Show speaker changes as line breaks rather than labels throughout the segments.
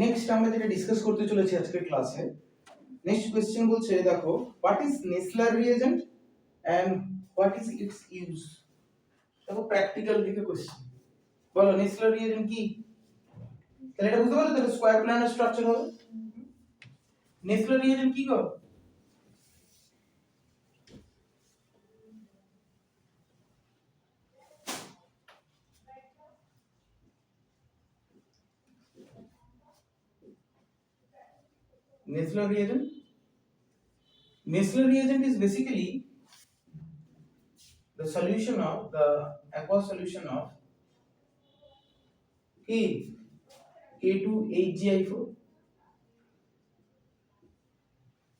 Next আমরা যেটা discuss করতে চলেছি আজকের ক্লাসে, নেক্সট কোশ্চেন বলছে দেখো, what is Nessler reagent and what is its use. দেখো প্র্যাকটিক্যাল দিকে কোশ্চেন, বলো নেসলার রিএজেন্ট কি? তাহলে এটা বুঝতে পারলে তাহলে স্কয়ার প্ল্যানার স্ট্রাকচার হবে। নেসলার রিএজেন্ট কি গো? Nessler reagent. Nessler reagent is basically the solution of the aqueous solution of K2HgI4.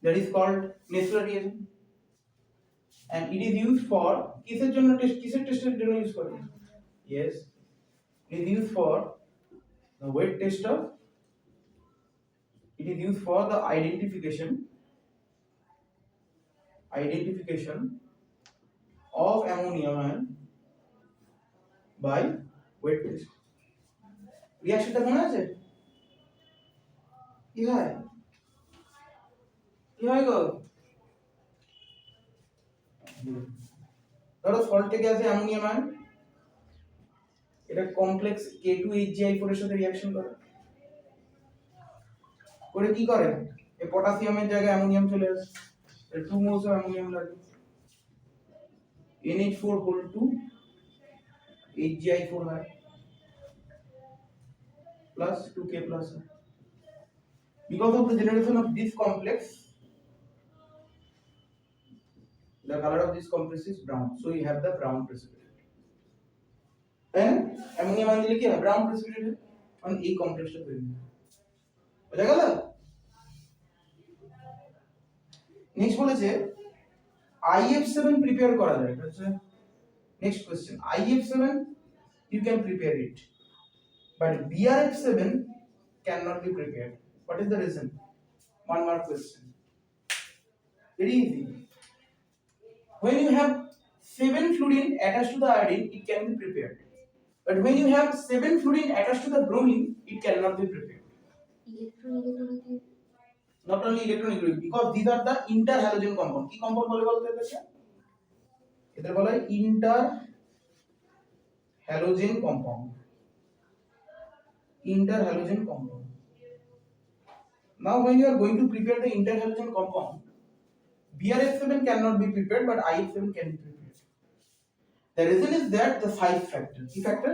That is called Nessler reagent, and it is used for কিসের জন্য টেস্ট, কিসের টেস্টের জন্য ইউজ করে? Yes, it is used for the weight test of, it is used for the identification of ammonium ion by weight test. রিঅ্যাকশনটা মনে আছে? কি হয় গো? ধরো সল্ট থেকে আছে অ্যামোনিয়াম আয়ন, এটা কমপ্লেক্স K2HgI4 এর সাথে রিঅ্যাকশন করে কি করে? এই পটাশিয়ামের জায়গায় অ্যামোনিয়াম চলে আসে, 2 মোলস অফ অ্যামোনিয়াম লাগে, NH4 2 HgI4 হয় plus 2K plus. Because of the generation of this complex, the color of this complex is brown, so you have the brown precipitate. And ammonium ion দিলে কি হয়? brown precipitate, মানে এই কমপ্লেক্সটা তৈরি হয়। বুঝা গেল? নেক্সট বলেছে IF7 প্রিপেয়ার করা যায়, এটা হচ্ছে next question. IF7 you can prepare it, but BRF7 cannot be prepared. What is the reason? 1 mark question. Very easy. When you have 7 fluorine attached to the iodine, it can be prepared. But when you have 7 fluorine attached to the bromine, it cannot be prepared. Not only electronegativity, because these are the interhalogen compound. কি compound বলে বলতে এদেরকে? এদের বলা হয় interhalogen compound. Interhalogen compound. Now when you are going to prepare the interhalogen compound, BRF7 cannot be prepared, but IF7 can be prepared. The reason is that the size factor. কি factor?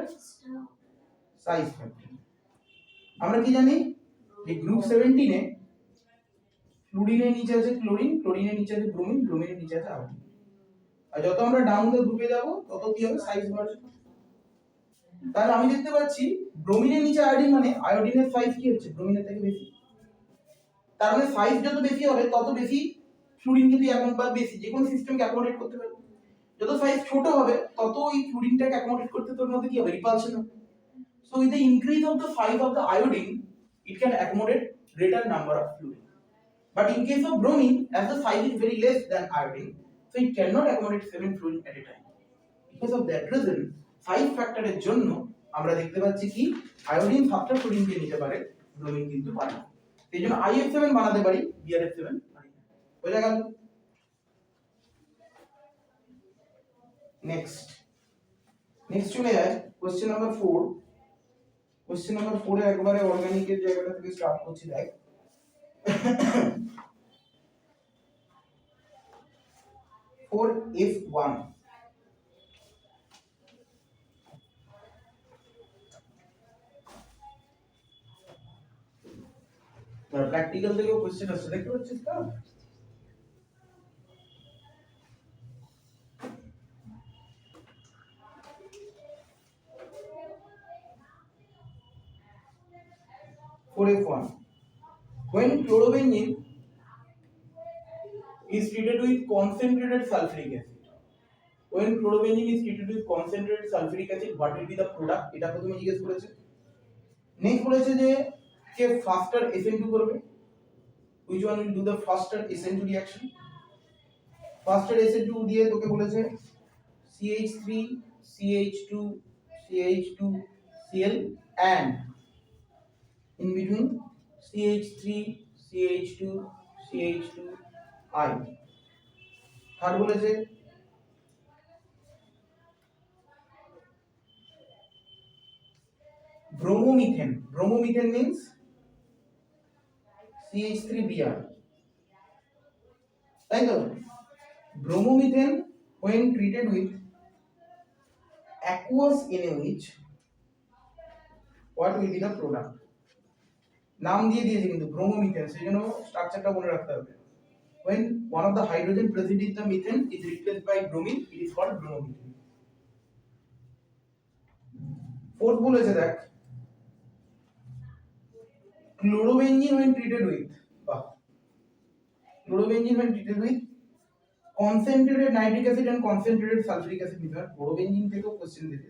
Size factor. আমরা কি জানি যে group 17 এ ফ্লুরিনের নিচে আছে chlorine, ক্লোরিনের নিচে আছে bromine, ব্রোমিনের নিচে আছে আয়োডিন। আর যত আমরা ডাউন দ্য গ্রুপে যাব তত কি হবে? সাইজ বাড়বে। তাহলে আমি দেখতে পাচ্ছি ব্রোমিনের নিচে আয়োডিন মানে আয়োডিনের সাইজ কি হচ্ছে? ব্রোমিনের থেকে বেশি। তার মানে সাইজ যত বেশি হবে তত বেশি ফ্লুরিন কিন্তু একবার বেশি যে কোনো সিস্টেমকে অ্যাকোমোডেট করতে পারবে। যত সাইজ ছোট হবে তত ওই ফ্লুরিনটাকে অ্যাকোমোডেট করতে তোর মধ্যে কি হবে? রিপালশন হবে। So with the increase of the size of the iodine, it can accommodate greater number of fluorine. But in case of bromine, as the size is very less than iodine, so it cannot accommodate 7 fluorine at a time. Because of that reason, size factor এর জন্য আমরা দেখতে পাচ্ছি কি iodine 7টা fluorine কে নিতে পারে, bromine কিন্তু পারে না। এইজন্য IF7 বানাতে পারি, BRF7 পারি না। বোঝা গেল? নেক্সট চলে যায় কোশ্চেন নাম্বার 4। কোশ্চেন নাম্বার 4 এ একবারে অর্গানিকের জায়গাটা থেকে স্টার্ট করছি। দেখ 4F1, প্র্যাকটিক্যাল থেকেও কোশ্চেন আসছে, দেখতে পাচ্ছিস তো? F1. When chlorobenzene is treated with concentrated sulfuric acid, when chlorobenzene is treated with concentrated sulfuric acid, what will be the product? এটা প্রথমে জিজ্ঞেস করেছে। নেক্সট বলেছে যে কে ফাস্টার SN2 করবে, which one will do the faster SN2 reaction? ফাস্টার SN2 দিয়ে তোকে বলেছে CH3 CH2 CH2 Cl and in between CH3 CH2 CH2 I third বলেছে ব্রোমোমিথেন means CH3Br তাই তো ব্রোমোমিথেন when treated with aqueous NaOH what will be the product নাম দিয়ে দিয়েছে কিন্তু ব্রোমোমিথেন সেজন্য স্ট্রাকচারটা মনে রাখতে হবে when one of the hydrogen present in the methane is replaced by bromine it is called bromomethane fourth বলেছে দেখ chlorobenzene when treated with chlorobenzene when treated with concentrated nitric acid and concentrated sulfuric acid মিথর chlorobenzene থেকেও question দিতে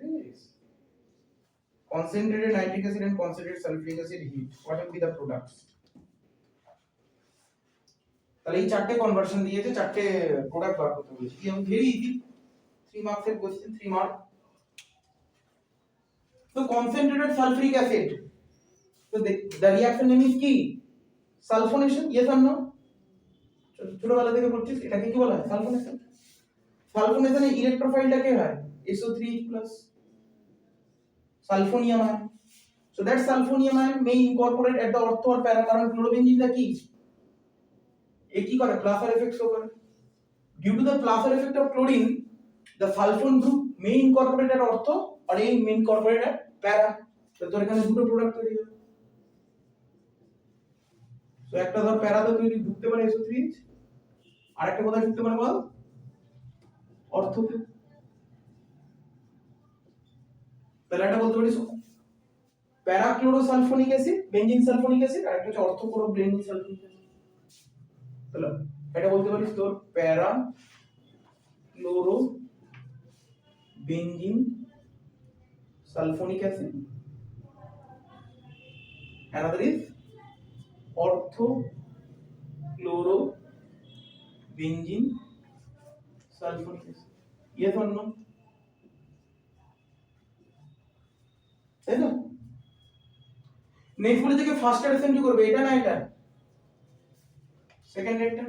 concentrated nitric acid and concentrated sulfuric acid heat what will be the products তাহলে এই চারটে conversion দিয়েছে চারটে product বার করতে বলেছে কি আমি ভেরি ইজি 3 মার্কস এর কোশ্চেন 3 মার্ক তো concentrated sulfuric acid so the reaction name is কি সালফোনেশন yes or no ছোটবেলা থেকে পড়ছিস এটাকে কি বলা হয় সালফোনেশন সালফোনেশনে ইলেকট্রোফাইলটা কে হয় SO3+ sulfonium ion so that sulfonium ion may incorporate at the ortho or para কারণ ক্লোরোবেনজিনটা কি এ কি করে প্লাসার এফেক্ট শো করে due to the Placer effect of chlorine the sulfone group may incorporate at ortho or may incorporate at para তো তোর এখানে দুটো product তৈরি হবে তো একটা ধর প্যারা তো তৈরি ঢুকতে পারে SO3 আর একটা কোথায় ঢুকতে পারে বল অর্থতে তাহলে এটা বলতে পারিস প্যারাক্লোরোসালফোনিক অ্যাসিড বেনজিন সালফোনিক অ্যাসিড আর একটা হচ্ছে অর্থোক্লোরো বেনজিন সালফোনিক অ্যাসিড তাহলে এটা বলতে পারিস তোর প্যারা chloro benzene sulphonic acid another is ortho-chloro benzene sulfuric acid yes or no তাই না নেক্সট বলেছে কি ফার্স্ট SN2 করবে এটা না এটা সেকেন্ড এটা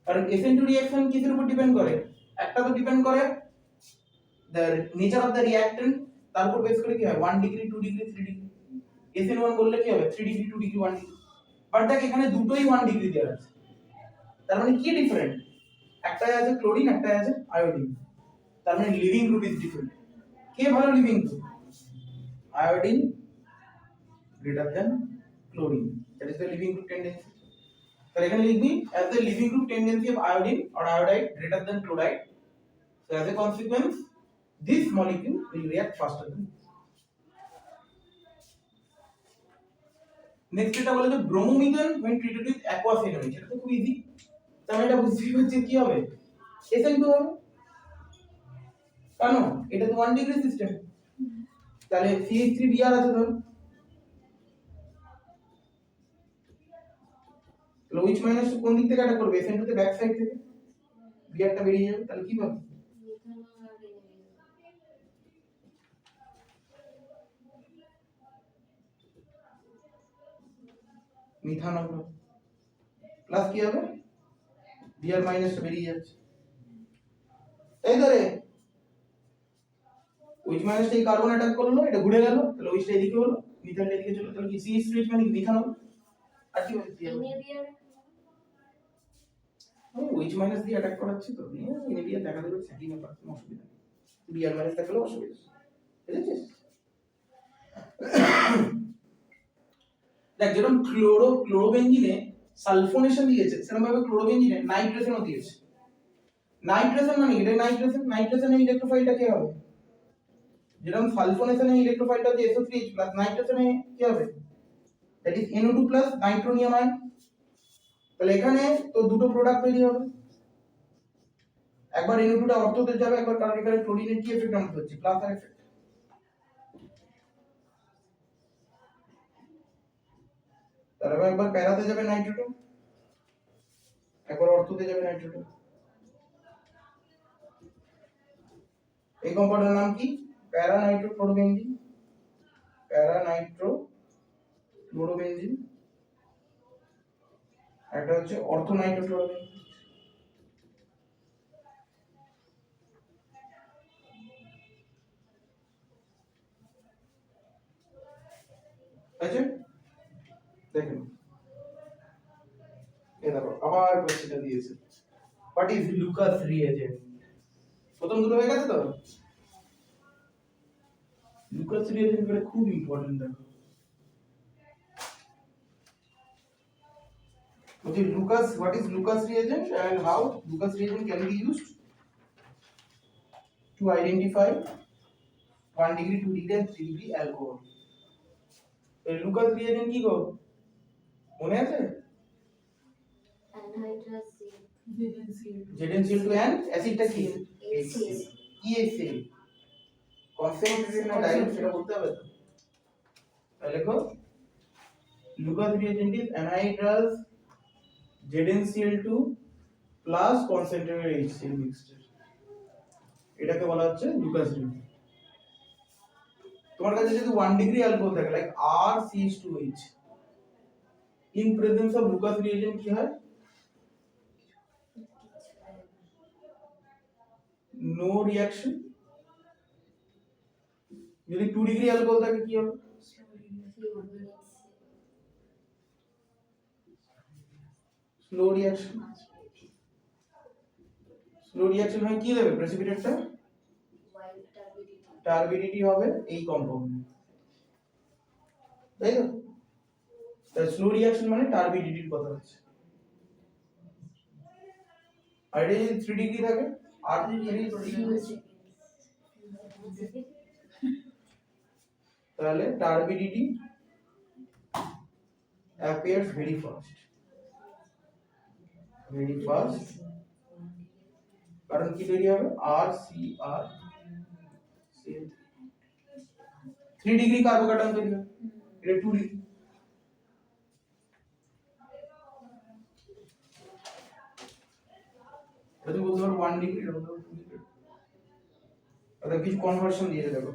কারণ SN2 রিঅ্যাকশন কিসের উপর ডিপেন্ড করে একটা তো ডিপেন্ড করে the nature of the reactant তার উপর বেস করে কি হয় 1 ডিগ্রি 2 ডিগ্রি 3 ডিগ্রি SN1 বললে কি হবে 3 ডিগ্রি 2 ডিগ্রি 1 ডিগ্রি বাট দেখ এখানে দুটোই 1 ডিগ্রি দেওয়া আছে তার মানে কি ডিফারেন্ট একটাই আছে ক্লোরিন একটাই আছে আয়োডিন তার মানে লিভিং গ্রুপ ইজ ডিফারেন্ট কে ভালো living group iodine greater than chlorine that is the living group tendency তাহলে এখানে লিখবি as the living group tendency of iodine or iodide greater than chloride so as a consequence this molecule will react faster than next এটা বলে যে ব্রোমোমিথেন when treated with aqueous NaOH এটা তো খুব easy তাহলে এটা বুঝতেই পারছি কি হবে SN2 হবে কেন এটা তো 1 ডিগ্রি সিস্টেম তাহলে CH3Br আছে ধর তাহলে which মাইনাস কোন দিক থেকে অ্যাটাক করবে SN2 তে ব্যাক সাইড থেকে Br টা বেরিয়ে যাবে তাহলে কি পাবে মিথানল প্লাস কি হবে Br মাইনাস বেরিয়ে যাচ্ছে এই ধরে which মাইনাস এই কার্বন অ্যাটাক করলো এটা ঘুরে গেল তাহলে ওইটা এদিকে হলো মিথানটা এদিকে চলে তাহলে কি CH3 মানে মিথানল আর কি বলতে হবে which মাইনাস দিয়ে অ্যাটাক করাচ্ছি তো এনে দিয়ে দেখা দেবে একই ব্যাপার কোনো অসুবিধা নেই Br মাইনাস থাকলেও অসুবিধা বুঝেছিস দেখ যেরকম ক্লোরোবেনজিনে সালফোনেশন দিয়েছে সেরকম ভাবে ক্লোরোবেনজিনে নাইট্রেশনও দিয়েছে নাইট্রেশন মানে এটা নাইট্রেশনের ইলেকট্রোফাইলটা কি হবে যেরকম সালফোনেশনের ইলেকট্রোফাইলটা হচ্ছে SO3H+ নাইট্রেশনে কি হবে দ্যাট ইজ NO2+ নাইট্রোনিয়াম আয়ন তাহলে এখানে তো দুটো প্রোডাক্ট তৈরি হবে একবার NO2 টা অর্থোতে যাবে একবার কারণ এখানে ক্লোরিনের কি এফেক্ট আমাদের হচ্ছে প্লাসার এফেক্ট তারপর একবার প্যারাতে যাবে নাইট্রোটো একবার অর্থোতে যাবে নাইট্রোটো এই কম্পাউন্ডের নাম কি প্যারা নাইট্রোক্লোরোবেনজিন একটা হচ্ছে অর্থোনাইট্রোক্লোরিন। আছে দেখেন, এই দেখো আবার কোশ্চেনটা দিয়েছে, হোয়াট ইজ লুকাস রিএজেন্ট। প্রথম দুটো হয়ে গেছে তো, লুকাস রিএজেন্ট মানে খুব ইম্পর্টেন্ট। দেখো okay, Lucas, what is Lucas reagent and how Lucas reagent can be used to identify 1 degree, 2 degree and 3 degree alcohol. এই লুকাস রিএজেন্ট কি গো মনে আছে? ZnCl2 and অ্যাসিডটা কি? HCl। কি HCl? কনসেন্ট্রেটেড না ডাইলুট সেটা বলতে হবে তো। তাহলে দেখো Lucas reagent is anhydrous ZnCl2 plus concentrated HCl mixture, এটাকে বলা হচ্ছে লুকাস রিএজেন্ট। তোমার কাছে যদি 1 ডিগ্রি অ্যালকোহল থাকে like RCH2H, in presence of Lucas reagent কি হয়? No reaction. যদি 2 ডিগ্রি অ্যালকোহল থাকে কি হবে? Slow reaction. স্লো রিঅ্যাকশন হয় কি দেবে প্রেসিপিটেটটা? টারবিডিটি হবে এই কম্পাউন্ড, তাই তো? তাই স্লো রিঅ্যাকশন মানে টারবিডিটির কথা হচ্ছে। আর এটা যদি 3 ডিগ্রি থাকে, আর 3 তাহলে টারবিডিটি appears very fast, very fast, কারণ কি তৈরি হবে? RCr CL, 3 ডিগ্রি কার্বোকাটায়ন তৈরি হবে, এটা 2 ডিগ্রি। যদি বলতে পারো 1 ডিগ্রি, এটা বলতে পারো 2 ডিগ্রি। আচ্ছা কিছু কনভার্সন দিয়েছে দেখো,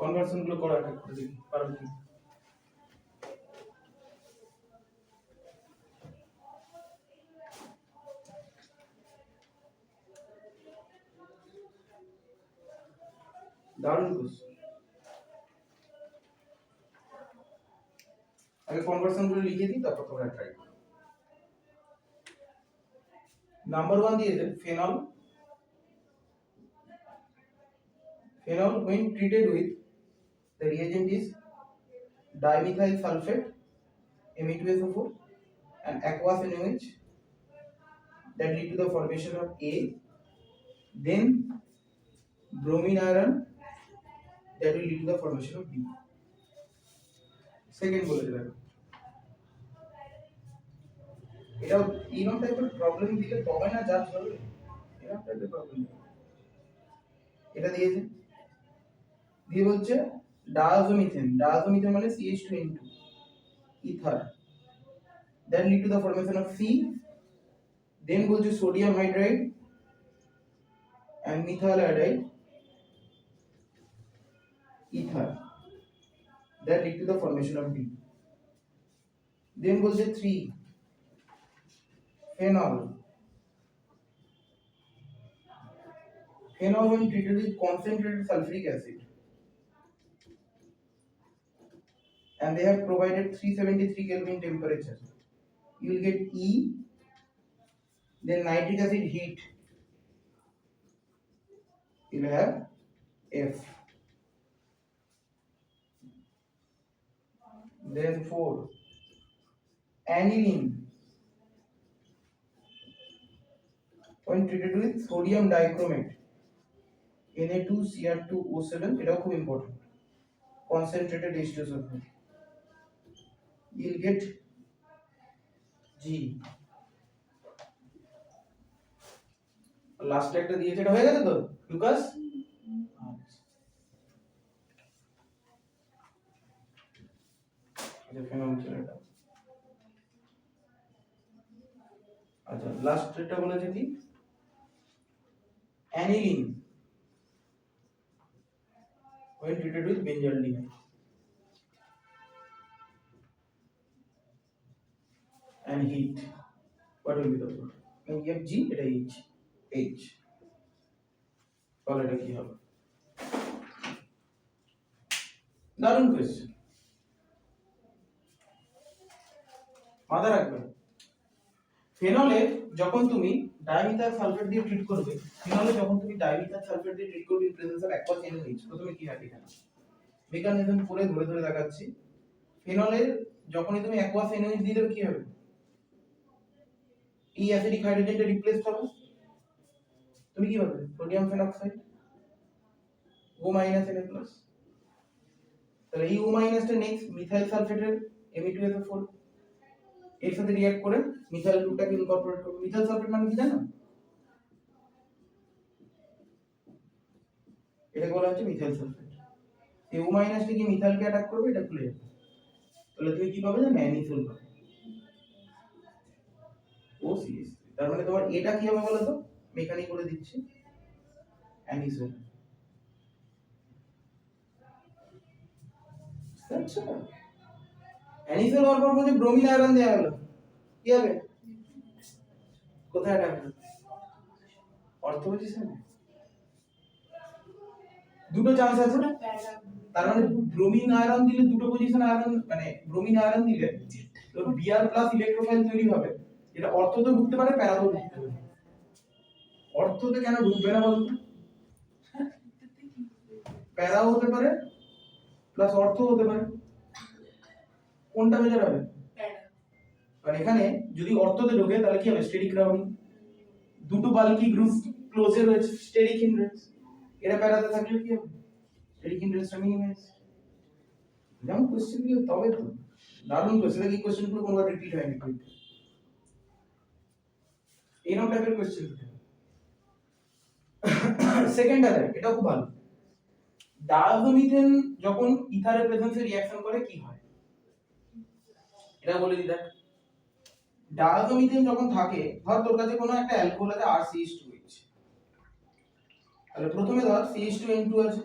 কনভার্সন গুলো করা একটা করে দেখি পারবে কি। দারুণ কোশ্চেন। আগে কনভার্সন গুলো লিখে দিই, তারপর তোমরা ট্রাই করো। নাম্বার 1 দিয়েছে phenol. Phenol when treated with the reagent is dimethyl sulfate Me2SO4 and aqueous NaOH that lead to the formation of A, then bromine iron that will lead to the formation of B. Second বলেছে দেখো, এটা এরকম টাইপের problem দিলে তবে না জাজ হবে, এরকম টাইপের প্রবলেম এটা দিয়েছে। দিয়ে বলছে ডায়াজোমিথেন, ডায়াজোমিথেন মানে CH2N2 ether that lead to the formation of C, then বলছে sodium hydride and methyl iodide ether that lead to the formation of B. Then বলছে 3 phenol, phenol when treated with concentrated sulfuric acid and they have provided 373 Kelvin temperature, you will get E, then nitric acid heat, you will have F. Then 4 aniline when treated with sodium dichromate Na2Cr2O7, এটাও খুব important, concentrated H2SO4, you will get G. Last একটা দিয়েছে, এটা হয়ে গেছে তো Lucas. আচ্ছা phenol ছিল এটা। আচ্ছা লাস্ট এটা বলেছে কি aniline, when treated with benzaldehyde and heat, what will be the product? G, এটা H, তাহলে এটা কি হবে? দারুণ কোয়েশ্চেন, মাথা রাখবেন। ফেনলে যখন তুমি ডাইমিথাইল সালফেট দিয়ে ট্রিট করবে, ফেনলে যখন তুমি ডাইমিথাইল সালফেট দিয়ে ট্রিট করবে in presence of aqueous NaOH, প্রথমে কি হয় এখানে মেকানিজম করে ধরে ধরে দেখাচ্ছি। ফেনলের যখনই তুমি অ্যাকোয়াস NaOH দিয়ে দেবে কি হবে? এই অ্যাসিডিক হাইড্রোজেনটা রিপ্লেস হবে, তুমি কি পাবে? সোডিয়াম ফেনক্সাইড O- Na+, তাহলে এই O- টা নেক্সট মিথাইল সালফেটের Me2SO4 এর সাথে রিঅ্যাক্ট করে মিথাইল গ্রুপটাকে ইনকর্পোরেট করবে। মিথাইল সালফেট মানে কি জানো? এটাকে বলা হচ্ছে মিথাইল সালফেট। এই O- টা কি মিথাইলকে অ্যাটাক করবে, এটা খুলে যাবে, তাহলে তুমি কি পাবে? না ম্যাগনেসিয়াম পাবে, OCH। তার মানে তোমার এটা কি হবে বলো তো, মেকানিক করে দিচ্ছি অ্যানিসোল। আচ্ছা, অ্যানিসোল হওয়ার পর বলছে ব্রোমিন আয়রন দেওয়া হলো, কি হবে? কোথায় রাখবে? অর্থ পজিশনে দুটো চান্স আছে না, তার মানে ব্রোমিন আয়রন দিলে দুটো পজিশন আয়রন, মানে ব্রোমিন আয়রন দিলে তো Br প্লাস ইলেকট্রোফাইল তৈরি হবে, যেটা অর্থতে ঢুকতে পারে, প্যারাতেও ঢুকতে পারে। অর্থতে কেন ঢুকবে না বলতো? প্যারাও হতে পারে প্লাস অর্থ হতে পারে, কোনটা বেটার হবে? কারণ এখানে যদি অর্থতে ঢোকে তাহলে কি হবে? স্টেরিক রাউন্ডিং, দুটো বাল্কি গ্রুপ ক্লোজে রয়েছে, স্টেরিক হিন্ড্রেন্স। এরা প্যারাতে থাকলে কি হবে? স্টেরিক হিন্ড্রেন্সটা মিনিমাইজ। যেমন কোশ্চেন গুলো তবে তো দারুণ কোশ্চেন, এই কোশ্চেনগুলো কোনবার রিপিট হয়নি। এরকম টাইপের কোশ্চেন। সেকেন্ড আছে, এটা খুব ভালো। ডায়াজোমিথেন যখন ইথারের প্রেজেন্সে রিঅ্যাকশন করে কি হয়, এটা বলে দিই। দেখ, ডায়াজোমিথেন যখন থাকে, ধর তোর কাছে কোনো একটা অ্যালকোহল আছে RCH2H, তাহলে প্রথমে ধর CH2N2 আছে,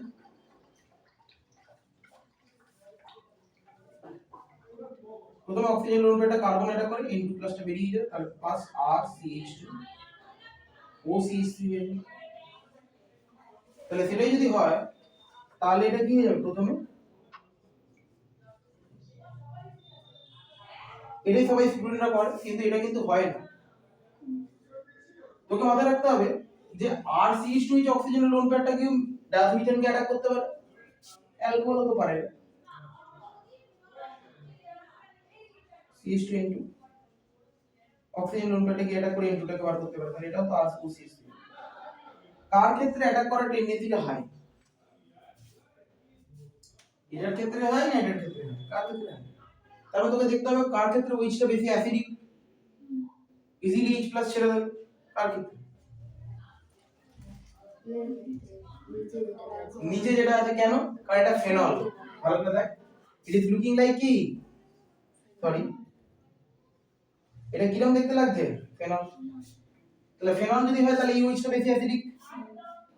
প্রথমে অক্সিজেন লোড একটা কার্বন এটা করে N2+ টা বেরিয়ে যায়, তাহলে পাস RCH2 OCH3 হয়ে যায়। তাহলে সেটাই যদি হয় তাহলে এটা কি হয়ে যাবে? প্রথমে এটাই সবাই স্টুডেন্টরা করে, কিন্তু এটা কিন্তু হয় না। তোকে মাথায় রাখতে হবে যে RCH2 অক্সিজেনের লোন পেয়ারটা কি ডায়াজোমিথেনকে অ্যাটাক করতে পারে, অ্যালকোহল তো পারে। CH2N2 অক্সিজেন লোন পেয়ারটা কি অ্যাটাক করে N2 টাকে বার করতে পারে, তাহলে এটাও তো RCH3। কার ক্ষেত্রে অ্যাটাক করার টেন্ডেন্সিটা হাই? এটার ক্ষেত্রে হয় না, এটার ক্ষেত্রে হয়, কার ক্ষেত্রে হয়? তাহলে তোকে দেখতে হবে কার ক্ষেত্রে ওইচটা বেশি অ্যাসিডিক, ইজিলি H+ ছেড়ে দেবে। কার ক্ষেত্রে? নিচে যেটা আছে, কেন? কারণ এটা ফেনল। ভালো করে দেখ, ইট ইজ লুকিং লাইক কি, সরি, এটা কিরকম দেখতে লাগছে? ফেনল। তাহলে ফেনল যদি হয় তাহলে এই ওইচটা বেশি অ্যাসিডিক,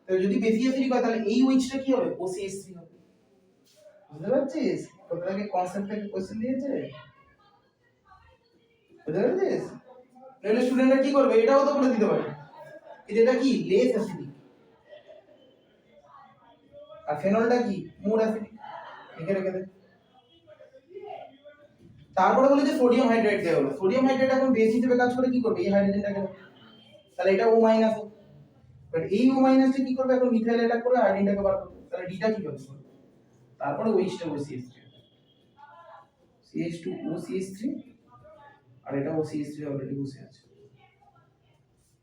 তাহলে যদি বেশি অ্যাসিডিক হয় তাহলে এই ওইচটা কি হবে? OCH3 হবে। বুঝতে পারছিস কোথা থেকে কনসেপ্ট থেকে কোশ্চেন দিয়েছে? বুঝতে পারছিস? তাহলে স্টুডেন্টরা কি করবে, এটাও তো বলে দিতে পারে এটা কি লেস অ্যাসিডিক, আর ফেনলটা কি মোর অ্যাসিডিক, লিখে রেখে দে। তারপরে বলে যে সোডিয়াম হাইড্রাইড দেওয়া হলো, সোডিয়াম হাইড্রাইড এখন বেস হিসেবে কাজ করে কি করবে? এই হাইড্রোজেনটাকে, তাহলে এটা O- হবে, বাট এই O- টা কি করবে? এখন মিথাইল অ্যাটাক করে আয়োডিনটাকে বার করবে, তাহলে ডিটা কি হবে? তারপরে ওইচটা OCH3, CH2 OCH3, আর এটা OCH3 অলরেডি বসে আছে।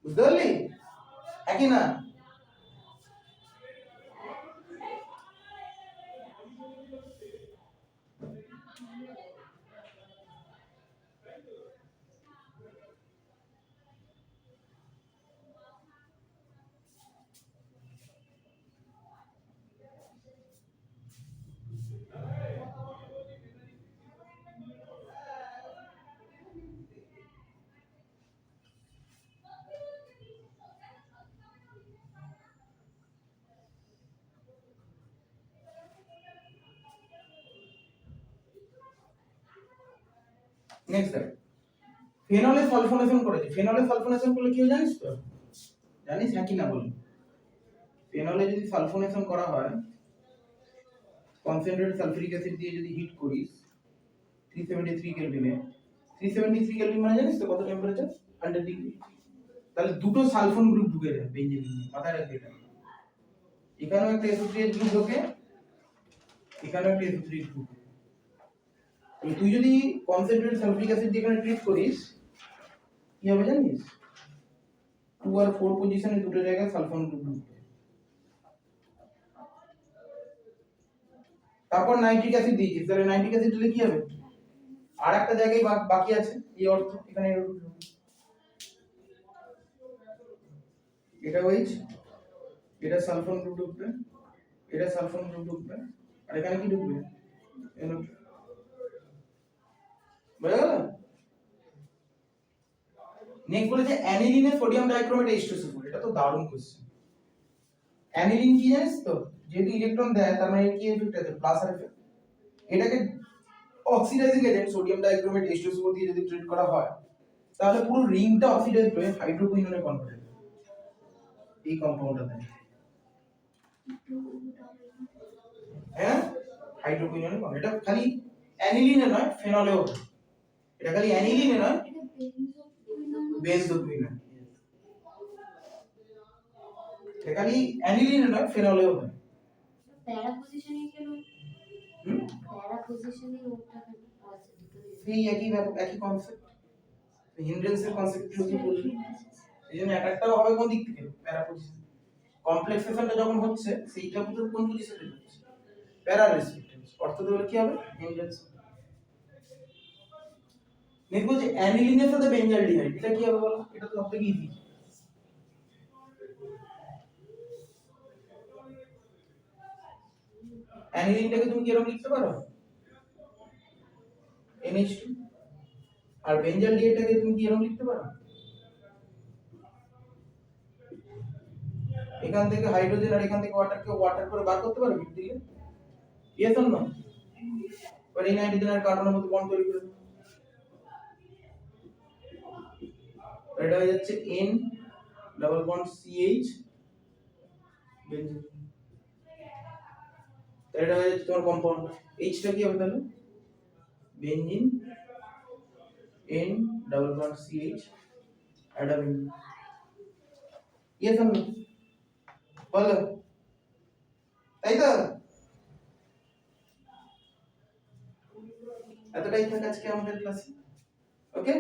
বুঝতে পারলি? একই না? নেক্সট দেখ, ফেনলে সালফোনেশন করেছে, ফেনলে সালফোনেশন করলে কি হয় জানিস তো? জানিস হ্যাঁ কি না বল? ফেনলে যদি সালফোনেশন করা হয়, কনসেন্ট্রেটেড সালফিউরিক অ্যাসিড দিয়ে যদি হিট করিস 373 কেলভিনে, 373 কেলভিন মানে জানিস তো কত টেম্পারেচার? 100 ডিগ্রি। তাহলে দুটো সালফোন গ্রুপ ঢুকে যাবে বেঞ্জিনে, মাথায় রাখবি এটা। এখানেও একটা SO3H গ্রুপ ঢোকে, এখানেও একটা SO3H গ্রুপ। তুই যদি কনসেন্ট্রেটেড সালফিউরিক অ্যাসিড দিয়ে এখানে ট্রিট করিস কি হবে জানিস? 2 আর 4 পজিশনে দুটো জায়গায় সালফোন গ্রুপ ঢুকবে। তারপর নাইট্রিক অ্যাসিড দিয়েছিস, তাহলে নাইট্রিক অ্যাসিড দিলে কি হবে? আর একটা জায়গায় বাকি আছে, এই অর্থ এখানে এটা ওইচ, এটা সালফোন গ্রুপ ঢুকবে, এটা সালফোন গ্রুপ ঢুকবে, আর এখানে কি ঢুকবে? NO2। বুঝা গেল? নেক্সট বলেছে অ্যানিলিনে সোডিয়াম ডাইক্রোমেট H2SO4। এটা তো দারুণ কোশ্চেন। অ্যানিলিন কি জানিস তো? যেহেতু ইলেকট্রন দেয় তার মানে কি এফেক্ট আছে? প্লাস আর এফেক্ট। এটাকে oxidising agent sodium dichromate H2SO4 দিয়ে যদি ট্রিট করা হয় তাহলে পুরো রিংটা অক্সিডাইজ হয়ে হাইড্রোকুইনোনে কনভার্ট হবে। এই কম্পাউন্ডটা দেয়, হ্যাঁ হাইড্রোকুইনোনে কনভার্ট। এটা খালি অ্যানিলিনে নয়, ফেনলেও। এটা খালি অ্যানিলিনে নয়, বেনজোকুইনোন। এটা খালি অ্যানিলিনে নয়, ফেনলেও হয়।
প্যারা পজিশনে কেন? প্যারা পজিশনে ওটা
সেই একই কনসেপ্ট, হিন্ড্রেন্সের কনসেপ্ট কি বললি? এইজন্য অ্যাটাকটাও হবে কোন দিক থেকে? প্যারা পজিশন। কমপ্লেক্সেশনটা যখন হচ্ছে সেইটা পুরো কোন পজিশনে হচ্ছে? প্যারা রেসপেক্টেন্স। অর্থাৎ হলো কি হবে? হিন্ড্রেন্স। দেখো যে অ্যানিলিনের সাথে বেঞ্জালডিহাইড, এটা কি হবে বলো? এটা তো সবথেকে ইজি। অ্যানিলিনটাকে তুমি কি এরকম লিখতে পারো? NH2। আর বেঞ্জালডিহাইডটাকে তুমি কি এরকম লিখতে পারো? এখান থেকে হাইড্রোজেন আর এখান থেকে ওয়াটার করে বার করতে পারো হিট দিলে? Yes or no? আর এই নাইট্রোজেন আর কার্বনের মধ্যে বন্ড তৈরি করে দেবে। এটা হয়ে যাচ্ছে N double bond CH benzene. এটা হয়ে যাচ্ছে তোমার কম্পাউন্ড। H টা কি হবে তাহলে? Benzene N double bond CH অ্যাডামিন। Yes or no? বলো, তাই তো? এতটাই থাক আজকে আমাদের ক্লাসে। ওকে।